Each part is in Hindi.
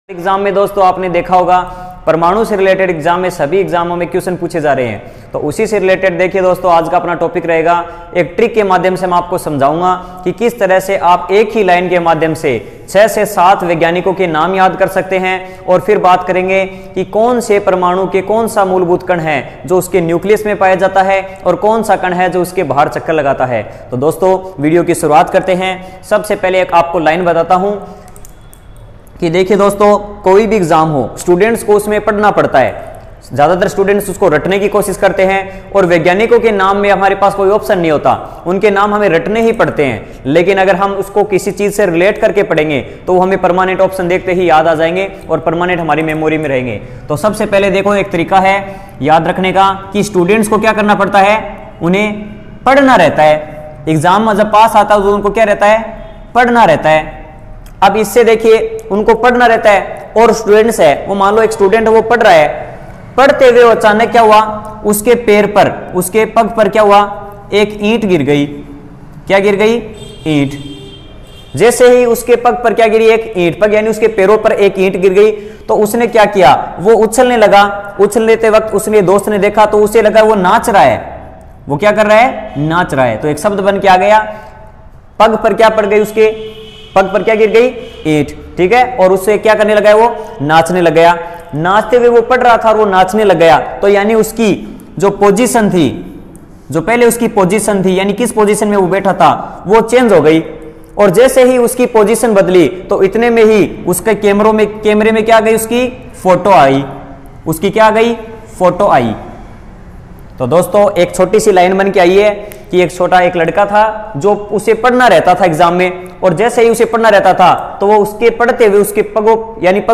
एग्जाम में दोस्तों आपने देखा होगा परमाणु से रिलेटेड एग्जाम में सभी एग्जामों में क्वेश्चन पूछे जा रहे हैं। तो उसी से रिलेटेड देखिए दोस्तों, आज का अपना टॉपिक रहेगा एक ट्रिक के माध्यम से मैं आपको समझाऊंगा कि किस तरह से आप एक ही लाइन के माध्यम से 6 से 7 वैज्ञानिकों के नाम याद कर सकते हैं। और फिर बात करेंगे कि कौन से परमाणु के कौन सा मूलभूत कण है जो उसके न्यूक्लियस में पाया जाता है और कौन सा कण है जो उसके बाहर चक्कर लगाता है। तो दोस्तों वीडियो की शुरुआत करते हैं। सबसे पहले एक आपको लाइन बताता हूं कि देखिए दोस्तों, कोई भी एग्जाम हो स्टूडेंट्स को उसमें पढ़ना पड़ता है। ज्यादातर स्टूडेंट्स उसको रटने की कोशिश करते हैं और वैज्ञानिकों के नाम में हमारे पास कोई ऑप्शन नहीं होता, उनके नाम हमें रटने ही पड़ते हैं। लेकिन अगर हम उसको किसी चीज से रिलेट करके पढ़ेंगे तो वो हमें परमानेंट ऑप्शन देखते ही याद आ जाएंगे और परमानेंट हमारी मेमोरी में रहेंगे। तो सबसे पहले देखो, एक तरीका है याद रखने का कि स्टूडेंट्स को क्या करना पड़ता है, उन्हें पढ़ना रहता है। एग्जाम में जब पास आता है तो उनको क्या रहता है, पढ़ना रहता है। अब इससे देखिए, उनको पढ़ना रहता है और स्टूडेंट्स है, वो मान लो एक स्टूडेंट है वो पढ़ रहा है, पढ़ते हुए अचानक क्या हुआ, उसके पैर पर, उसके पग पर क्या हुआ, एक ईंट गिर गई। क्या गिर गई, ईंट। जैसे ही उसके पग पर क्या गिरी, एक ईंट, पग यानी उसके पैरों पर एक ईंट गिर गई। तो उसने क्या किया, वो उछलने लगा। उछलते वक्त उसने दोस्त ने देखा तो उसे लगा वो नाच रहा है। वो क्या कर रहा है, नाच रहा है। तो एक शब्द बन के आ गया, पग पर क्या पड़ गई, उसके पग पर क्या गिर गई, ईंट। ठीक है, और उससे क्या करने लगा है, वो नाचने लग गया। नाचते हुए वो पढ़ रहा था और वो नाचने लग गया। तो यानी उसकी जो पोजीशन थी, जो पहले उसकी पोजीशन थी, यानी किस पोजीशन में वो बैठा था, वो चेंज हो गई। और जैसे ही उसकी पोजीशन बदली तो इतने में ही उसके कैमरे में क्या आ गई, उसकी फोटो आई। उसकी क्या आ गई, फोटो आई। तो दोस्तों एक छोटी सी लाइन बन के आई है कि एक लड़का था जो उसे पढ़ना रहता था एग्जाम में, और जैसे ही उसे पढ़ना रहता था तो वो उसके पढ़ते हुए उसके पग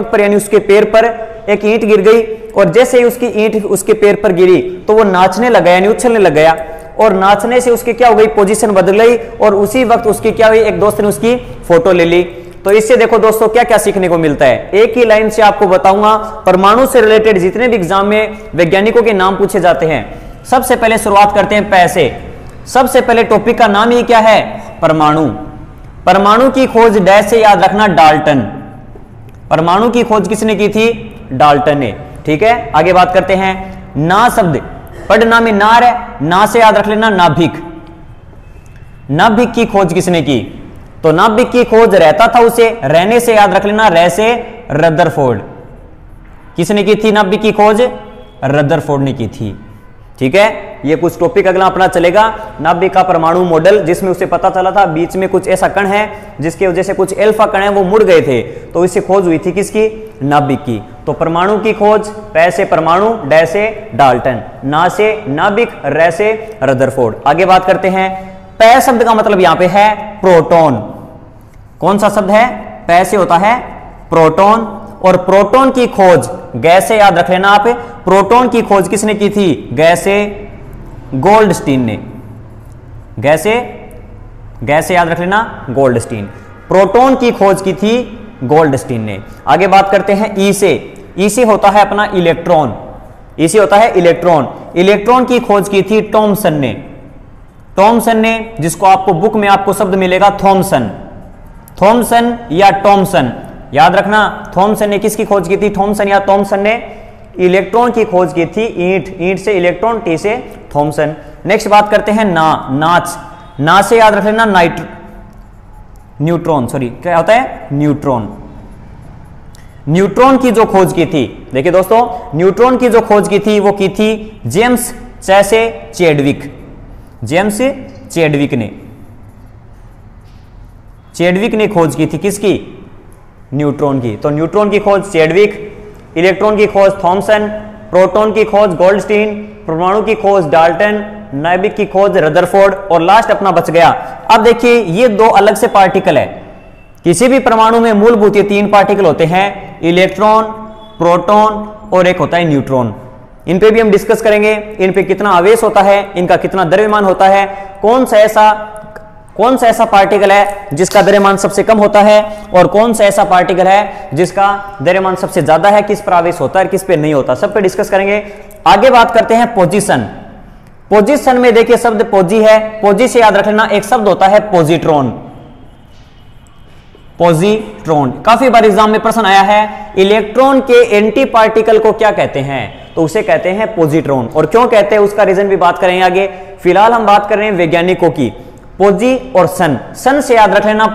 पर यानी उसके पैर पर एक ईंट गिर गई। और जैसे ही उसकी ईंट उसके पैर पर गिरी तो वो नाचने लगा, यानी उछलने लग गया। और नाचने से उसकी क्या हो गई, पोजीशन बदल गई। और उसी वक्त उसकी क्या हुई, एक दोस्त ने उसकी फोटो ले ली। तो इससे देखो दोस्तों क्या क्या सीखने को मिलता है। एक ही लाइन से आपको बताऊंगा परमाणु से रिलेटेड जितने भी एग्जाम में वैज्ञानिकों के नाम पूछे जाते हैं। सबसे पहले शुरुआत करते हैं पै से। सबसे पहले टॉपिक का नाम ही क्या है, परमाणु। परमाणु की खोज डैश से याद रखना, डाल्टन। परमाणु की खोज किसने की थी, डाल्टन ने। ठीक है, आगे बात करते हैं। ना शब्द, पढ़ना में नार है, ना से याद रख लेना नाभिक। नाभिक की खोज किसने की, तो नाभिक की खोज रहता था उसे, रहने से याद रख लेना, रह से रदरफोर्ड। किसने की थी नाभिक की खोज, रदरफोर्ड ने की थी। ठीक है, ये कुछ टॉपिक अगला अपना चलेगा, नाभिक का परमाणु मॉडल, जिसमें उसे पता चला था बीच में कुछ ऐसा कण है जिसके वजह से कुछ अल्फा कण है वो मुड़ गए थे। तो इससे खोज हुई थी किसकी, नाभिक की। तो परमाणु की खोज पै से परमाणु, डै से डाल्टन, ना से नाभिक, रै से रदरफोर्ड। आगे बात करते हैं। पै शब्द का मतलब यहां पे है प्रोटॉन। कौन सा शब्द है, पै से होता है प्रोटॉन। और प्रोटॉन की खोज गै से याद रख लेना आप, प्रोटॉन की खोज किसने की थी, गै से गोल्डस्टीन ने। गै से याद रख लेना, गोल्डस्टीन। प्रोटॉन की खोज की थी गोल्डस्टीन ने। आगे बात करते हैं ई से। ई से होता है अपना इलेक्ट्रॉन। ई से होता है इलेक्ट्रॉन। इलेक्ट्रॉन की खोज की थी टॉमसन ने। टॉमसन ने, जिसको आपको बुक में आपको शब्द मिलेगा थॉमसन। थॉमसन या टॉमसन याद रखना। थॉमसन ने किसकी खोज की थी, थॉमसन या टॉमसन ने इलेक्ट्रॉन की खोज की थी। ईंट से इलेक्ट्रॉन, टी से थॉमसन। नेक्स्ट बात करते हैं नाच। ना से याद रख लेना न्यूट्रॉन, सॉरी क्या होता है, न्यूट्रॉन। न्यूट्रॉन की जो खोज की थी, देखिए दोस्तों, न्यूट्रॉन की जो खोज की थी वो की थी जेम्स चैडविक। जेम्स चैडविक ने खोज की थी किसकी, न्यूट्रॉन की। तो न्यूट्रॉन की खोज चैडविक, इलेक्ट्रॉन की खोज थॉमसन, प्रोटॉन की खोज गोल्डस्टीन, परमाणु की खोज डाल्टन, नाभिक की खोज रदरफोर्ड, और लास्ट अपना बच गया। अब देखिए ये दो अलग से पार्टिकल है। किसी भी परमाणु में मूलभूत ये 3 पार्टिकल होते हैं, इलेक्ट्रॉन, प्रोटॉन और एक होता है न्यूट्रॉन। इन पे भी हम डिस्कस करेंगे, इन पे कितना आवेश होता है, इनका कितना द्रव्यमान होता है, कौन सा ऐसा पार्टिकल है जिसका द्रव्यमान सबसे कम होता है, और कौन सा ऐसा पार्टिकल है जिसका द्रव्यमान सबसे ज्यादा है, किस पर आवेश होता है, किस पे नहीं होता, सब पे डिस्कस करेंगे। आगे बात करते हैं पोजीशन। पोजीशन में देखिए शब्द पोजी है, पोजी से याद रख लेना एक शब्द होता है पोजिट्रॉन। पॉजिट्रॉन। काफी बार एग्जाम में प्रश्न आया है, इलेक्ट्रॉन के एंटी पार्टिकल को क्या कहते हैं, तो उसे कहते हैं पॉजिट्रॉन। और क्यों कहते हैं उसका रीजन भी बात करेंगे आगे। फिलहाल हम बात कर रहे हैं वैज्ञानिकों की। पोजी और सन, सन से याद रख लेना,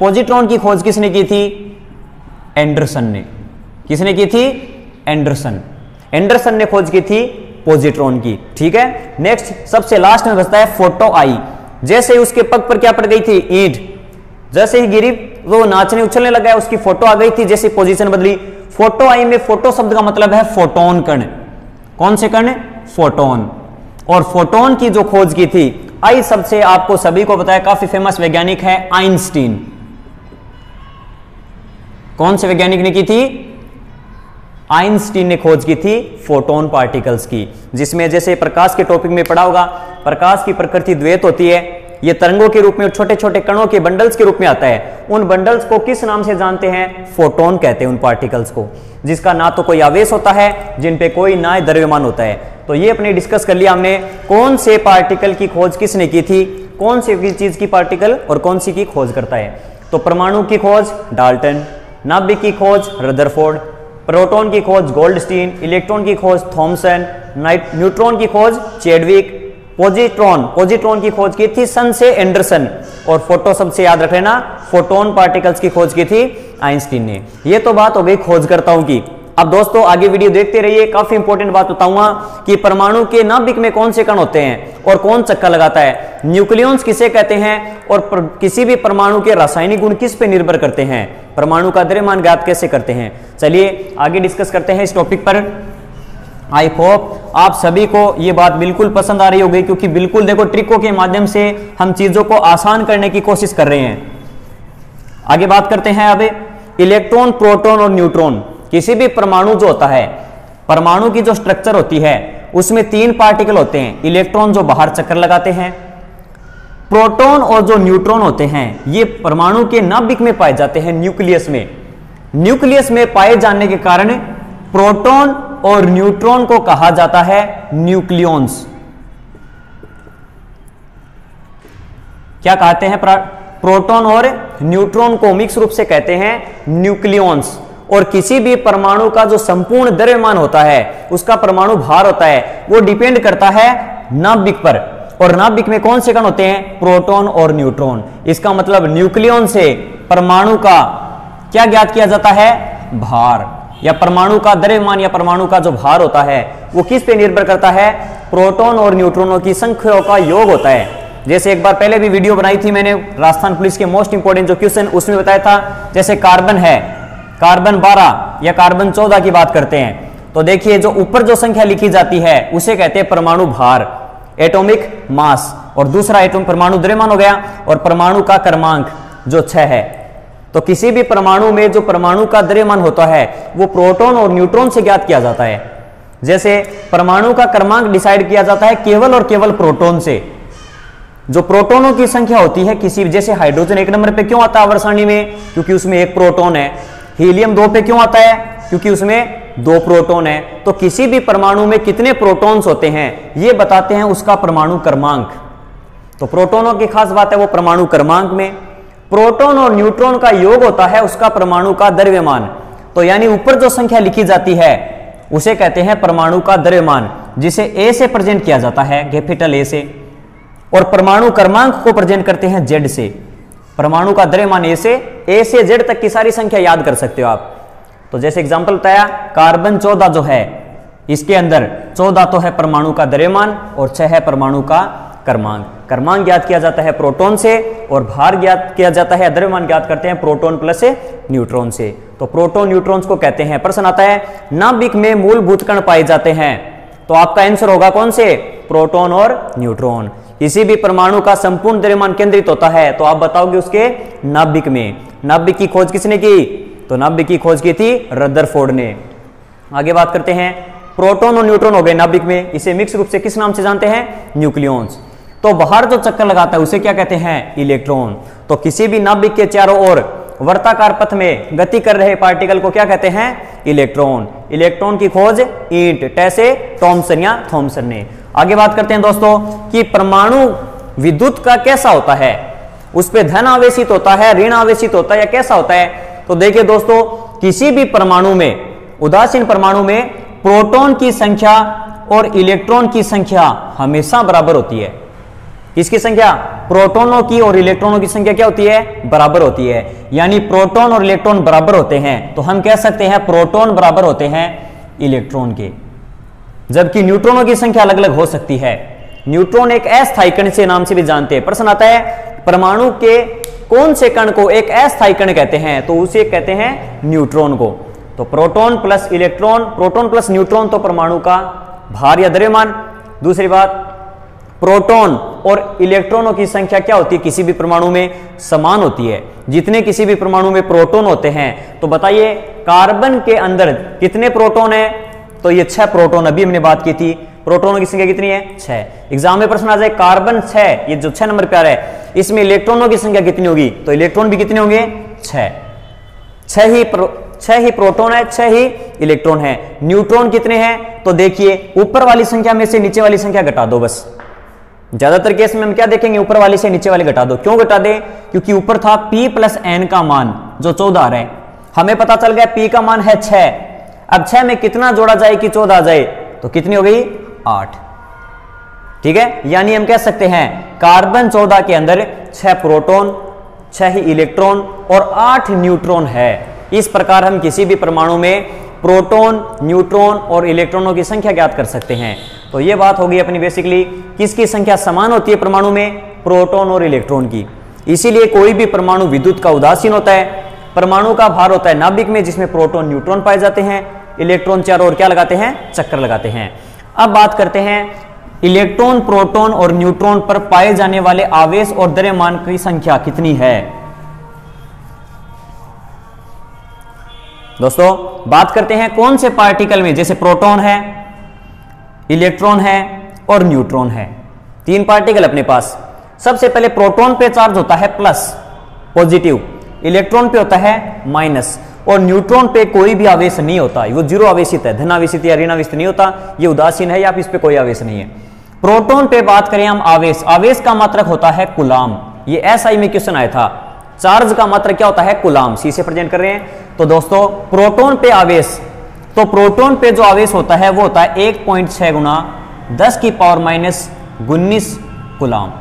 पॉजिट्रॉन की खोज किसने की थी, एंडरसन ने। किसने की थी, एंडरसन। एंडरसन ने खोज की थी पॉजिट्रॉन की। ठीक है, नेक्स्ट सबसे लास्ट में बचता है फोटो आई। जैसे ही उसके पग पर क्या पड़ गई थी, ईंट, जैसे ही गिरी वो नाचने उछलने लगा, उसकी फोटो आ गई थी, जैसे पोजीशन बदली। फोटो आई में फोटो शब्द का मतलब है फोटोन कण। कौन से कण, फोटोन। और फोटोन की जो खोज की थी, आई सबसे आपको सभी को पता है, काफी फेमस वैज्ञानिक है आइंस्टीन। कौन से वैज्ञानिक ने की थी, आइंस्टीन ने खोज की थी फोटोन पार्टिकल्स की, जिसमें जैसे प्रकाश के टॉपिक में पढ़ा होगा, प्रकाश की प्रकृति द्वैत होती है, ये तरंगों के रूप में छोटे छोटे कणों के बंडल्स के रूप में आता है। उन बंडल्स को किस नाम से जानते हैं, फोटोन कहते हैं उन पार्टिकल्स को, जिसका ना तो कोई आवेश होता है, जिन पे कोई ना द्रव्यमान होता है। तो ये अपने डिस्कस कर लिया हमने, कौन से पार्टिकल की खोज किसने की थी, कौन सी चीज की पार्टिकल और कौन सी की खोज करता है। तो परमाणु की खोज डाल्टन, नाभिक की खोज रदरफोर्ड, प्रोटॉन की खोज गोल्डस्टीन, इलेक्ट्रॉन की खोज थॉमसन, न्यूट्रॉन की खोज चैडविक, पॉजिट्रॉन की खोज की थी सन से एंडरसन, और फोटो सबसे याद रख लेना, फोटोन पार्टिकल्स की खोज की थी आइंस्टीन ने। ये तो बात हो गई खोजकर्ताओं की। अब दोस्तों आगे वीडियो देखते रहिए, काफी इंपॉर्टेंट बात बताऊंगा कि परमाणु के नाभिक में कौन से कण होते हैं और कौन चक्कर लगाता है, न्यूक्लियॉन्स किसे कहते हैं, और किसी भी परमाणु के रासायनिक गुण किस पे निर्भर करते हैं, परमाणु का द्रव्यमान ज्ञात कैसे करते हैं। चलिए आगे डिस्कस करते हैं इस टॉपिक पर। आई होप आप सभी को ये बात बिल्कुल पसंद आ रही होगी, क्योंकि बिल्कुल देखो ट्रिकों के माध्यम से हम चीजों को आसान करने की कोशिश कर रहे हैं। आगे बात करते हैं अब इलेक्ट्रॉन, प्रोटॉन और न्यूट्रॉन। किसी भी परमाणु जो होता है, परमाणु की जो स्ट्रक्चर होती है उसमें 3 पार्टिकल होते हैं, इलेक्ट्रॉन जो बाहर चक्कर लगाते हैं, प्रोटॉन और जो न्यूट्रॉन होते हैं ये परमाणु के नाभिक में पाए जाते हैं, न्यूक्लियस में। न्यूक्लियस में पाए जाने के कारण प्रोटॉन और न्यूट्रॉन को कहा जाता है न्यूक्लियॉन्स। क्या कहते हैं, प्रोटॉन और न्यूट्रॉन को मिक्स रूप से कहते हैं न्यूक्लियॉन्स। और किसी भी परमाणु का जो संपूर्ण द्रव्यमान होता है, उसका परमाणु भार होता है, वो डिपेंड करता है नाभिक पर। और नाभिक में कौन से कण होते हैं, प्रोटॉन और न्यूट्रॉन। इसका मतलब न्यूक्लियॉन से परमाणु का क्या ज्ञात किया जाता है, भार, या परमाणु का द्रव्यमान या परमाणु का जो भार होता है वो किस पे निर्भर करता है, प्रोटॉन और न्यूट्रॉनों की संख्याओं का योग होता है। जैसे एक बार पहले भी वीडियो बनाई थी मैंने, राजस्थान पुलिस के मोस्ट इंपोर्टेंट जो क्वेश्चन, उसमें बताया था, जैसे कार्बन है, कार्बन 12 या कार्बन 14 की बात करते हैं, तो देखिए जो ऊपर जो संख्या लिखी जाती है उसे कहते हैं परमाणु भार, एटॉमिक मास, और दूसरा एटॉम परमाणु द्रव्यमान हो गया, और परमाणु का क्रमांक जो 6 है। तो किसी भी परमाणु में जो परमाणु का द्रव्यमान होता है वो प्रोटॉन और न्यूट्रॉन से ज्ञात किया जाता है। जैसे परमाणु का क्रमांक डिसाइड किया जाता है केवल और केवल प्रोटॉन से। जो प्रोटॉनों की संख्या होती है किसी, जैसे हाइड्रोजन 1 नंबर पे क्यों आता है आवर्त सारणी में, क्योंकि उसमें 1 प्रोटॉन है। हीलियम 2 पे क्यों आता है, क्योंकि उसमें 2 प्रोटॉन है। तो किसी भी परमाणु में कितने प्रोटॉन्स होते हैं ये बताते हैं उसका परमाणु क्रमांक। तो प्रोटॉनों की खास बात है वो परमाणु क्रमांक में, प्रोटॉन और न्यूट्रॉन का योग होता है उसका परमाणु का द्रव्यमान। तो यानी ऊपर जो संख्या लिखी जाती है उसे कहते हैं परमाणु का द्रव्यमान, जिसे ए से प्रेजेंट किया जाता है, कैपिटल ए से, और परमाणु क्रमांक को प्रेजेंट करते हैं जेड से। परमाणु का द्रव्यमान ए से जेड तक की सारी संख्या याद कर सकते हो आप। तो जैसे एग्जांपल बताया, कार्बन 14 जो है इसके अंदर 14 तो है परमाणु का द्रव्यमान और 6 है परमाणु का क्रमांक। क्रमांक ज्ञात किया जाता है प्रोटॉन से और भार ज्ञात किया जाता है, द्रव्यमान ज्ञात करते हैं प्रोटॉन प्लस न्यूट्रॉन से। तो प्रोटॉन न्यूट्रॉन्स को कहते हैं। प्रश्न आता है नाभिक में मूलभूत कण पाए जाते हैं, तो आपका आंसर होगा कौन से, प्रोटॉन और न्यूट्रॉन। किसी भी परमाणु का संपूर्ण द्रव्यमान केंद्रित होता है तो आप बताओगे उसके नाभिक में। नाभिक की खोज किसने की, तो नाभिक की खोज की थी रदरफोर्ड ने। आगे बात करते हैं, प्रोटॉन और न्यूट्रॉन हो गए नाभिक में, इसे मिक्स रूप से किस नाम से जानते हैं, न्यूक्लियॉन्स। तो बाहर जो चक्कर लगाता है उसे क्या कहते हैं, इलेक्ट्रॉन। तो किसी भी नाभिक के चारों ओर वर्ताकार पथ में गति कर रहे पार्टिकल को क्या कहते हैं, इलेक्ट्रॉन। इलेक्ट्रॉन की खोज ईंट, टैसे, टॉमसन या थॉमसन ने। आगे बात करते हैं दोस्तों कि परमाणु विद्युत का कैसा होता है। उस पे धन आवेशित होता है, ऋण आवेशित होता है, या कैसा होता है? तो देखिए दोस्तों, किसी भी परमाणु में, उदासीन परमाणु में प्रोटॉन की संख्या और इलेक्ट्रॉन की संख्या हमेशा बराबर होती है। किसकी संख्या? प्रोटॉनों की और इलेक्ट्रॉनों की संख्या क्या होती है? बराबर होती है। यानी प्रोटॉन और इलेक्ट्रॉन बराबर होते हैं, तो हम कह सकते हैं प्रोटॉन बराबर होते हैं इलेक्ट्रॉन के। जबकि न्यूट्रॉनों की संख्या अलग अलग हो सकती है। न्यूट्रॉन एक अस्थायी कण से नाम से भी जानते हैं। प्रश्न आता है परमाणु के कौन से कण को एक अस्थायी कण कहते हैं? तो उसे कहते हैं न्यूट्रॉन को। तो proton plus electron, proton plus neutron तो परमाणु का भार या द्रव्यमान। दूसरी बात, प्रोटॉन और इलेक्ट्रॉनों की संख्या क्या होती है? किसी भी परमाणु में समान होती है। जितने किसी भी परमाणु में प्रोटॉन होते हैं, तो बताइए कार्बन के अंदर कितने प्रोटॉन है? तो ये 6 प्रोटॉन, अभी हमने बात की थी। प्रोटॉनों की संख्या कितनी है? 6। एग्जाम में प्रश्न आ जाए कार्बन 6, ये जो 6 नंबर पे आ रहा है, इसमें इलेक्ट्रॉनों की संख्या कितनी होगी? तो इलेक्ट्रॉन भी कितने होंगे? 6। 6 ही प्रोटॉन है, 6 ही इलेक्ट्रॉन है। न्यूट्रॉन कितने हैं? तो देखिए ऊपर वाली संख्या में से नीचे वाली संख्या घटा दो बस। ज्यादातर केस में हम क्या देखेंगे? ऊपर वाली से नीचे वाली घटा दो। क्यों घटा दे? क्योंकि ऊपर था p + n का मान जो 14 आ रहा है, हमें पता चल गया p का मान है 6। अब 6 में कितना जोड़ा जाए कि 14 आ जाए? तो कितनी हो गई? 8। ठीक है, यानी हम कह सकते हैं कार्बन 14 के अंदर 6 प्रोटॉन, 6 ही इलेक्ट्रॉन और 8 न्यूट्रॉन है। इस प्रकार हम किसी भी परमाणु में प्रोटॉन, न्यूट्रॉन और इलेक्ट्रॉनों की संख्या ज्ञात कर सकते हैं। तो ये बात होगी अपनी बेसिकली किसकी संख्या समान होती है परमाणु में? प्रोटॉन और इलेक्ट्रॉन की। इसीलिए कोई भी परमाणु विद्युत का उदासीन होता है। परमाणु का भार होता है नाभिक में, जिसमें प्रोटॉन न्यूट्रॉन पाए जाते हैं। इलेक्ट्रॉन चारों ओर क्या लगाते हैं? चक्कर लगाते हैं। अब बात करते हैं इलेक्ट्रॉन, प्रोटॉन और न्यूट्रॉन पर पाए जाने वाले आवेश और द्रव्यमान की संख्या कितनी है। दोस्तों बात करते हैं कौन से पार्टिकल में, जैसे प्रोटॉन है, इलेक्ट्रॉन है और न्यूट्रॉन है। 3 पार्टिकल अपने पास। सबसे पहले प्रोटॉन पे चार्ज होता है प्लस, पॉजिटिव, इलेक्ट्रॉन पे होता है माइनस, और न्यूट्रॉन पे कोई भी आवेश नहीं होता। वो 0 आवेशित है, धन आवेशित या ऋण आवेशित नहीं होता। ये उदासीन है, या इस पे कोई आवेश नहीं है। प्रोटॉन पे बात करें हम आवेश, आवेश का मात्रक होता है कूलाम। ये एसआई में क्वेश्चन आया था। चार्ज का मात्रक क्या होता है? कूलाम। सी से प्रेजेंट कर रहे हैं। तो दोस्तों प्रोटॉन पे आवेश, तो प्रोटॉन पे जो आवेश होता है वो होता है 1.6 × 10⁻⁻19 कूलाम।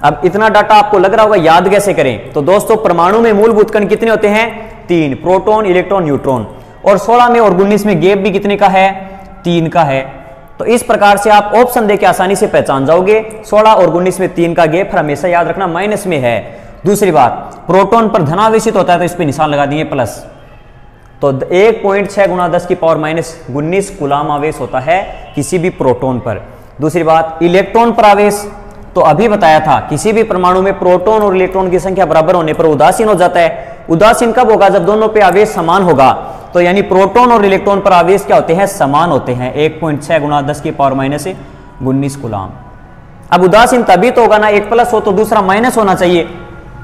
अब इतना डाटा आपको लग रहा होगा याद कैसे करें? तो दोस्तों परमाणु में मूलभूत कण कितने होते हैं? 3, प्रोटॉन, इलेक्ट्रॉन, न्यूट्रॉन। और 16 में और 19 में गैप भी कितने का है? 3 का है। तो इस प्रकार से आप ऑप्शन देके आसानी से पहचान जाओगे। 16 और 19 में 3 का गैप, हमेशा याद रखना माइनस में है। दूसरी बात, प्रोटॉन पर धनावेशित होता है तो इस पे निशान लगा दिए प्लस। तो 1.6 × 10⁻⁻19 कूलाम आवेश होता है किसी भी प्रोटॉन पर। दूसरी बात, इलेक्ट्रॉन पर आवेश, तो अभी बताया था किसी भी परमाणु में प्रोटॉन और इलेक्ट्रॉन की संख्या बराबर होने पर उदासीन हो जाता है। उदासीन कब होगा? जब दोनों पे आवेश समान होगा। तो यानी प्रोटॉन और इलेक्ट्रॉन पर आवेश क्या होते हैं? समान होते हैं। 1.6 × 10⁻⁻19 कूलाम। अब उदासीन तभी तो होगा ना, एक प्लस हो तो दूसरा माइनस होना चाहिए,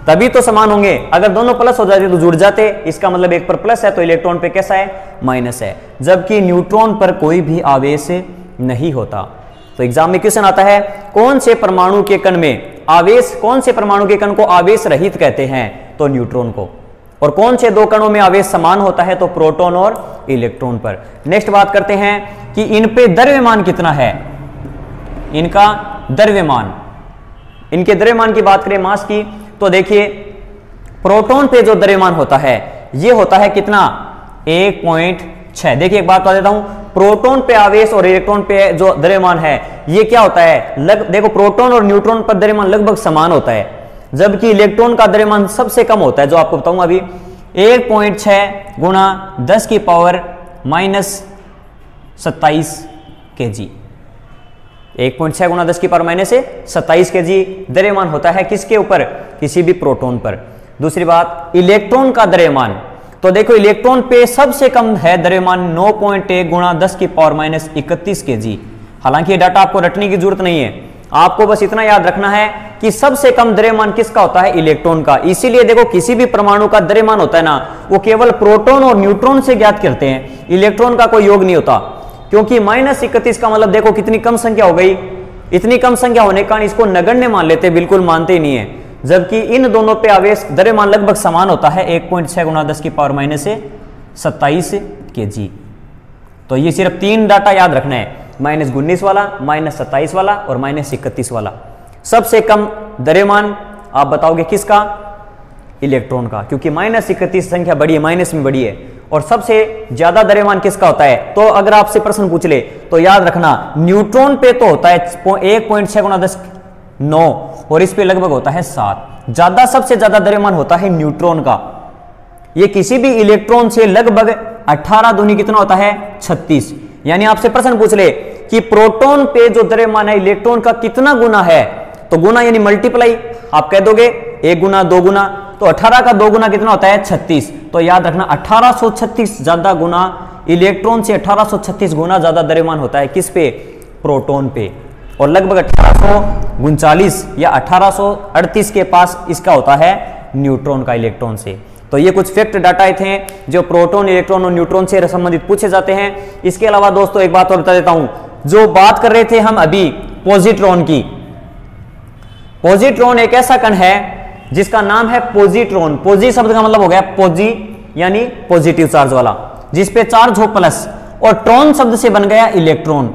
तभी तो समान होंगे। अगर दोनों प्लस हो जाते तो जुड़ जाते। इसका मतलब एक पर प्लस है तो इलेक्ट्रॉन पे कैसा है? माइनस है। जबकि न्यूट्रॉन पर कोई भी आवेश नहीं होता। तो एग्जाम में क्वेश्चन आता है कौन से परमाणु के कण में आवेश, कौन से परमाणु के कण को आवेश रहित कहते हैं? तो न्यूट्रॉन को। और कौन से 2 कणों में आवेश समान होता है? तो प्रोटॉन और इलेक्ट्रॉन पर। नेक्स्ट बात करते हैं कि इन पे द्रव्यमान कितना है। इनका द्रव्यमान, इनके द्रव्यमान की बात करें मास की, तो देखिए प्रोटॉन पे जो द्रव्यमान होता है ये होता है कितना? 1.6। देखिए एक बात बता देता हूं, प्रोटॉन पे आवेश और इलेक्ट्रॉन पे जो द्रव्यमान है ये क्या होता है? देखो प्रोटॉन और न्यूट्रॉन पर द्रव्यमान लगभग समान होता है, जबकि इलेक्ट्रॉन का द्रव्यमान सबसे कम होता है, जो आपको बताऊंगा अभी। 1.6 × 10⁻⁻27 kg। 1.6 × 10⁻⁻27 kg द्रव्यमान होता है किसके ऊपर? किसी भी प्रोटॉन पर। दूसरी बात, इलेक्ट्रॉन का द्रव्यमान, तो देखो इलेक्ट्रॉन पे सबसे कम है द्रव्यमान 9.1 × 10⁻31 kg। हालांकि ये डाटा आपको रटने की जरूरत नहीं है, आपको बस इतना याद रखना है कि सबसे कम द्रव्यमान किसका होता है? इलेक्ट्रॉन का। इसीलिए देखो किसी भी परमाणु का द्रव्यमान होता है ना, वो केवल प्रोटॉन और न्यूट्रॉन से ज्ञात करते हैं, इलेक्ट्रॉन का कोई योग नहीं होता। क्योंकि -31 का मतलब देखो कितनी कम संख्या हो गई। इतनी कम संख्या होने का इसको नगण्य मान लेते, बिल्कुल मानते ही नहीं है। जबकि इन दोनों पे आवेश द्रव्यमान लगभग समान होता है 1.6 गुना 10 की पावर माइनस 27 kg। तो ये सिर्फ 3 डाटा याद रखना है, -19 वाला, -27 वाला और -31 वाला। सबसे कम द्रव्यमान आप बताओगे किसका? इलेक्ट्रॉन का, क्योंकि -31 संख्या बड़ी है, माइनस में बड़ी है। और सबसे ज्यादा द्रव्यमान किसका होता है? तो अगर आपसे प्रश्न पूछ ले तो याद रखना न्यूट्रॉन पे तो होता है 1.6 गुना 10 9 और इस पे लगभग होता है 7। ज्यादा सबसे ज्यादा द्रव्यमान होता है न्यूट्रॉन का। ये किसी भी इलेक्ट्रॉन से लगभग 18 दूनी कितना होता है? 36। यानी आपसे प्रश्न पूछ ले कि प्रोटॉन पे जो द्रव्यमान है इलेक्ट्रॉन का कितना गुना है, तो गुना यानी मल्टीप्लाई आप कह दोगे 1 गुना 2 गुना, तो 18 का 2 गुना कितना होता है? 36। तो याद रखना 1836 ज्यादा गुना, इलेक्ट्रॉन से 1836 गुना ज्यादा द्रव्यमान होता है किस पे? प्रोटॉन पे। और लगभग 1839 या 1838 के पास इसका होता है न्यूट्रॉन का इलेक्ट्रॉन से। तो ये कुछ फैक्ट डाटा थे जो प्रोटॉन, इलेक्ट्रॉन और न्यूट्रॉन से संबंधित पूछे जाते हैं। इसके अलावा दोस्तों एक बात और बता देता हूं, जो बात कर रहे थे हम अभी पॉजिट्रॉन की। पॉजिट्रॉन एक ऐसा कण है जिसका नाम है पॉजिट्रॉन। पॉजी शब्द का मतलब हो गया पॉजी यानी पॉजिटिव चार्ज वाला, जिसपे चार्ज हो प्लस, और ट्रॉन शब्द से बन गया इलेक्ट्रॉन,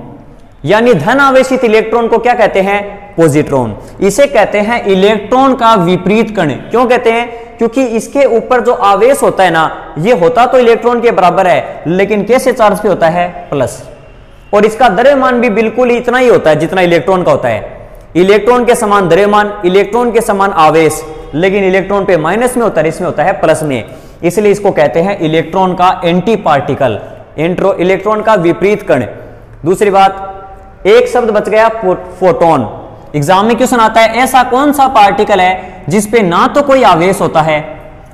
यानी धन आवेशित इलेक्ट्रॉन को क्या कहते हैं? पॉजिट्रॉन। इसे कहते हैं इलेक्ट्रॉन का विपरीत कण। क्यों कहते हैं? क्योंकि इसके ऊपर जो आवेश होता है ना, ये होता तो इलेक्ट्रॉन के बराबर है, लेकिन कैसे चार्ज पे होता है? प्लस। और इसका द्रव्यमान भी बिल्कुल इतना ही होता है जितना इलेक्ट्रॉन का होता है। इलेक्ट्रॉन के समान द्रव्यमान, इलेक्ट्रॉन के समान आवेश, लेकिन इलेक्ट्रॉन पे माइनस में होता है, इसमें होता है प्लस में। इसलिए इसको कहते हैं इलेक्ट्रॉन का एंटी पार्टिकल, इलेक्ट्रॉन का विपरीत कण। दूसरी बात, एक शब्द बच गया फोटोन। एग्जाम में क्वेश्चन आता है ऐसा कौन सा पार्टिकल है जिसपे ना तो कोई आवेश होता है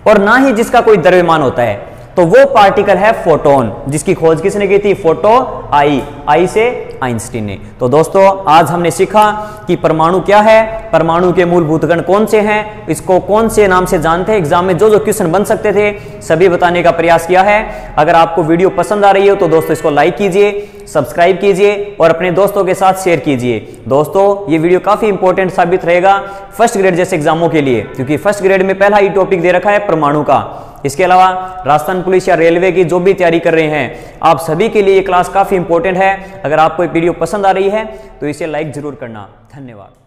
और ना ही जिसका कोई द्रव्यमान होता है, तो वो पार्टिकल है फोटोन, जिसकी खोज किसने की थी? फोटो आई से आइंस्टीन ने। तो दोस्तों आज हमने सीखा कि परमाणु क्या है, परमाणु के मूलभूत कण कौन से हैं, इसको कौन से नाम से जानते हैं, एग्जाम में जो जो क्वेश्चन बन सकते थे सभी बताने का प्रयास किया है। अगर आपको वीडियो पसंद आ रही हो तो दोस्तों इसको लाइक कीजिए, सब्सक्राइब कीजिए और अपने दोस्तों के साथ शेयर कीजिए। दोस्तों ये वीडियो काफी इंपॉर्टेंट साबित रहेगा फर्स्ट ग्रेड जैसे एग्जामों के लिए, क्योंकि फर्स्ट ग्रेड में पहला ही टॉपिक दे रखा है परमाणु का। इसके अलावा राजस्थान पुलिस या रेलवे की जो भी तैयारी कर रहे हैं, आप सभी के लिए ये क्लास काफी इंपॉर्टेंट है। अगर आपको ये वीडियो पसंद आ रही है तो इसे लाइक जरूर करना। धन्यवाद।